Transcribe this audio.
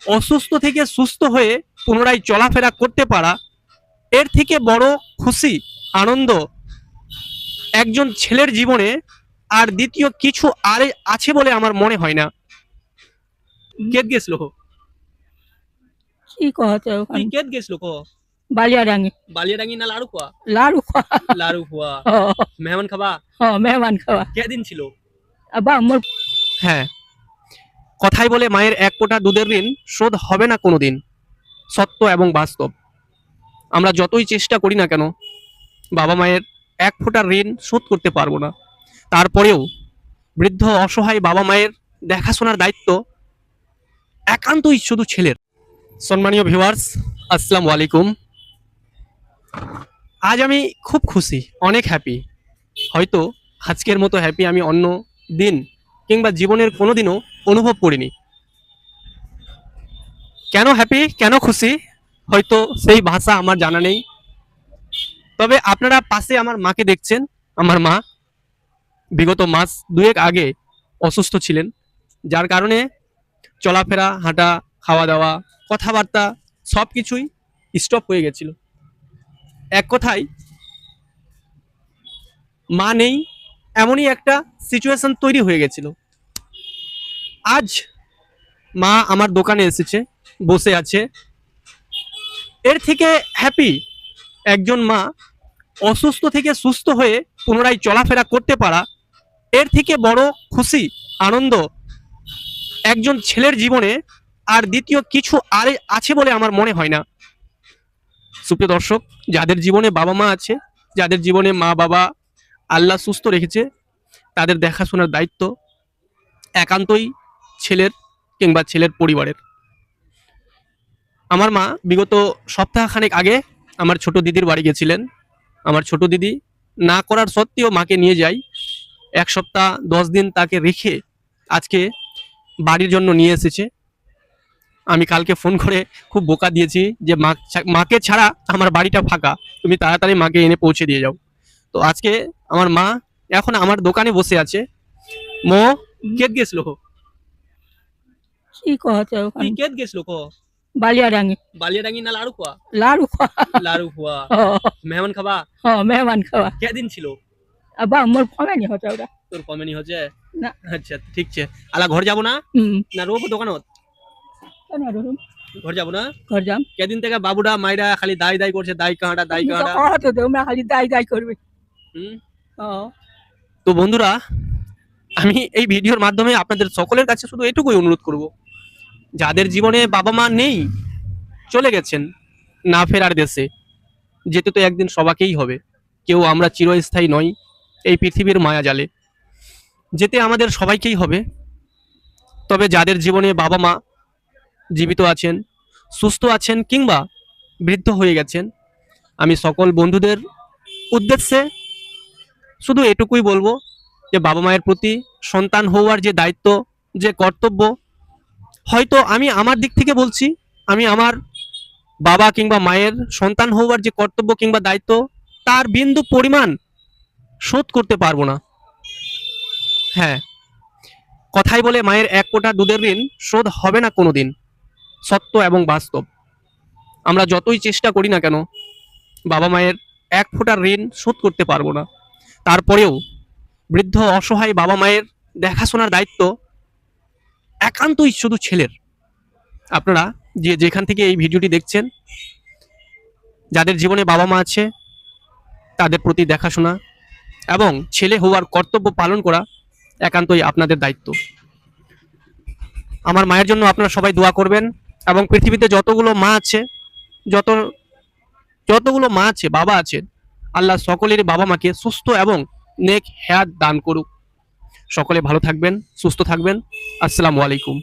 অসুস্থ থেকে সুস্থ হয়ে পুনরায় চলাফেরা করতে পারা, এর থেকে বড় খুশি, আনন্দ একজন ছেলের জীবনে আর দ্বিতীয় কিছু আর আছে বলে আমার মনে হয় না। কেত গেছিল কি कहते हो তুই কেত গেছিল ক बालियाडांगी বালিয়াডাঙ্গি না লাড়ু খোয়া? लाडू खा লাড়ু খোয়া। মেহমান খাবা? मेहमान खावा কেদিন ছিল? अब्बा मोर হ্যাঁ, কথাই বলে মায়ের এক ফোঁটা দুধের ঋণ শোধ হবে না কোনোদিন। সত্য এবং বাস্তব। আমরা যতই চেষ্টা করি না কেন বাবা মায়ের এক ফোঁটা ঋণ শোধ করতে পারবো না। তারপরেও বৃদ্ধ অসহায় বাবা মায়ের দেখাশোনার দায়িত্ব একান্তই শুধু ছেলের। সম্মানীয় ভিউয়ার্স, আসসালামু আলাইকুম। আজ আমি খুব খুশি, অনেক হ্যাপি। হয়তো আজকের মতো হ্যাপি আমি অন্য দিন কিংবা জীবনের কোনো দিনও অনুভব করিনি। কেন হ্যাপি, কেন খুশি, হয়তো সেই ভাষা আমার জানা নেই। তবে আপনারা পাশে আমার মাকে দেখছেন। আমার মা বিগত মাস দুয়েক আগে অসুস্থ ছিলেন, যার কারণে চলাফেরা, হাঁটা, খাওয়া দাওয়া, কথাবার্তা সব কিছুই স্টপ হয়ে গেছিল। এক কথায় মা নেই, এমনই একটা সিচুয়েশন তৈরি হয়ে গেছিল। আজ মা আমার দোকানে এসেছে, বসে আছে। এর থেকে হ্যাপি একজন মা অসুস্থ থেকে সুস্থ হয়ে পুনরায় চলাফেরা করতে পারা, এর থেকে বড় খুশি, আনন্দ একজন ছেলের জীবনে আর দ্বিতীয় কিছু আর আছে বলে আমার মনে হয় না। সুপ্রিয় দর্শক, যাদের জীবনে বাবা মা আছে, যাদের জীবনে মা বাবা আল্লাহ সুস্থ রেখেছে, তাদের দেখাশোনার দায়িত্ব একান্তই ছেলের কিংবা ছেলের পরিবারের। আমার মা বিগত সপ্তাহখানেক আগে আমার ছোট দিদির বাড়ি গেছিলেন। আমার ছোট দিদি না করার সত্ত্বেও মাকে নিয়ে যাই। 1 সপ্তাহ 10 দিন তাকে রেখে আজকে বাড়ির জন্য নিয়ে এসেছে। আমি কালকে ফোন করে খুব বোকা দিয়েছি যে মাকে ছাড়া আমার বাড়িটা ফাঁকা, তুমি তাড়াতাড়ি মাকে এনে পৌঁছে দিয়ে যাও। তো আজকে আমার মা এখন আমার দোকানে বসে আছে। মো কেত গেছিল की कहते हो তুই কেত গেছিল ক बालियाडांगी বালিয়াডাঙ্গি না লাড়ু খোয়া? लाडू खा লাড়ু খোয়া। মেহমান খাবা? मेहमान खावा কেদিন ছিল? अब्बा मोर फमे नहीं होता ওটা তোর কমেনি হচ্ছে না। আচ্ছা ঠিক আছে। আলা ঘর যাব না? না রোবো দোকানত? কেন রুম ঘর যাব না? ঘর যাম কেদিন থেকে বাবুটা মাইরা খালি দাই দাই করছে, দাই কাঁটা দাই কাঁটা। তো তোমরা খালি দাই দাই করবে হুম। ও তো বন্ধুরা, আমি এই ভিডিওর মাধ্যমে আপনাদের সকলের কাছে শুধু এটুকুই অনুরোধ করব, যাদের জীবনে বাবা মা নেই, চলে গেছেন না ফেরার দেশে, যেতে তো একদিন সবাকেই হবে। কেউ আমরা চিরস্থায়ী নই এই পৃথিবীর মায়া জালে, যেতে আমাদের সবাইকেই হবে। তবে যাদের জীবনে বাবা মা জীবিত আছেন, সুস্থ আছেন কিংবা বৃদ্ধ হয়ে গেছেন, আমি সকল বন্ধুদের উদ্দেশ্যে শুধু এটুকুই বলবো যে বাবা মায়ের প্রতি সন্তান হওয়ার যে দায়িত্ব, যে কর্তব্য, হয়তো আমি আমার দিক থেকে বলছি, আমি আমার বাবা কিংবা মায়ের সন্তান হওয়ার যে কর্তব্য কিংবা দায়িত্ব, তার বিন্দু পরিমাণ শোধ করতে পারবো না। হ্যাঁ, কথাই বলে মায়ের এক ফোঁটা দুধের ঋণ শোধ হবে না কোনোদিন। সত্য এবং বাস্তব। আমরা যতই চেষ্টা করি না কেন বাবা মায়ের এক ফোঁটা ঋণ শোধ করতে পারবো না। তারপরেও বৃদ্ধ অসহায় বাবা মায়ের দেখাশোনার দায়িত্ব একান্তই শুধু ছেলের। আপনারা যে যেখান থেকে এই ভিডিওটি দেখছেন, যাদের জীবনে বাবা মা আছে, তাদের প্রতি দেখাশোনা এবং ছেলে হওয়ার কর্তব্য পালন করা একান্তই আপনাদের দায়িত্ব। আমার মায়ের জন্য আপনারা সবাই দোয়া করবেন এবং পৃথিবীতে যতগুলো মা আছে, যতগুলো মা আছে, বাবা আছেন, আল্লাহ সকলেরই বাবা মাকে সুস্থ এবং নেক হায়াত দান করুক। সকলে ভালো থাকবেন, সুস্থ থাকবেন। আসসালামু আলাইকুম।